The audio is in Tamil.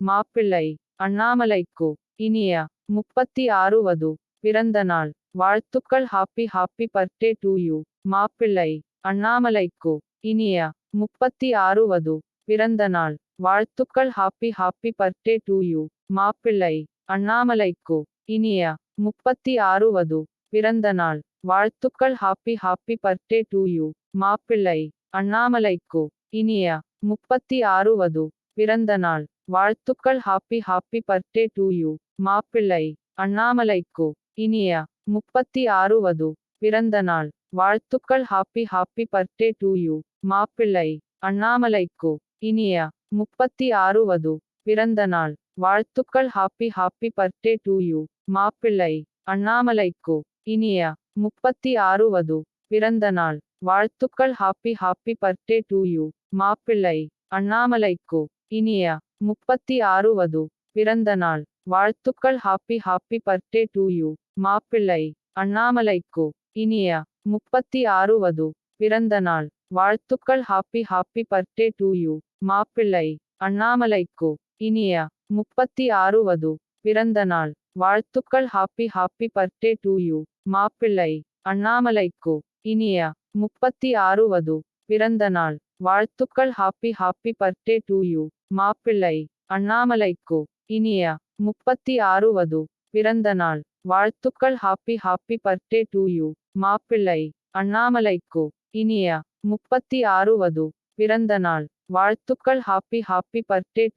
மாப்பிள்ளை அண்ணாமலைக்கு இனிய 36 வது பிறந்த நாள் வாழ்த்துக்கள். Happy happy birthday to you. மாப்பிள்ளை அண்ணாமலைக்கு இனிய 36 வது பிறந்த நாள் வாழ்த்துக்கள். Happy happy birthday to you. மாப்பிள்ளை அண்ணாமலைக்கு இனிய 36 வது பிறந்த நாள் வாழ்த்துக்கள். Happy happy birthday to you. மாப்பிள்ளை அண்ணாமலைக்கு இனிய 36 வது பிறந்த நாள் வாழ்த்துக்கள். Happy happy birthday to you. மாப்பிள்ளை அண்ணாமலைக்கு இனிய 36 வது பிறந்த நாள் வாழ்த்துக்கள். Happy happy birthday to you. மாப்பிள்ளை அண்ணாமலைக்கு இனிய 36 வது பிறந்த நாள் வாழ்த்துக்கள். Happy happy birthday to you. மாப்பிள்ளை அண்ணாமலைக்கு இனிய 36 வது பிறந்த நாள் வாழ்த்துக்கள். Happy happy birthday to you. மாப்பிள்ளை அண்ணாமலைக்கு இனிய 36 வது பிறந்த நாள் வாழ்த்துக்கள். Happy happy birthday to you. மாப்பிள்ளை அண்ணாமலைக்கு இனிய 36 வது பிறந்த நாள் வாழ்த்துக்கள். Happy happy birthday to you. மாப்பிள்ளை அண்ணாமலைக்கு இனிய 36 வது பிறந்த நாள் வாழ்த்துக்கள். Happy happy birthday to you. மாப்பிள்ளை அண்ணாமலைக்கு இனிய 36 வது பிறந்த நாள் வாழ்த்துக்கள். Happy happy birthday to you. மாப்பிள்ளை அண்ணாமலைக்கு இனிய 36 வது பிறந்த நாள் வாழ்த்துக்கள். Happy happy birthday to you. மாப்பிள்ளை அண்ணாமலைக்கு இனிய 36 வது பிறந்த நாள் வாழ்த்துக்கள். Happy happy birthday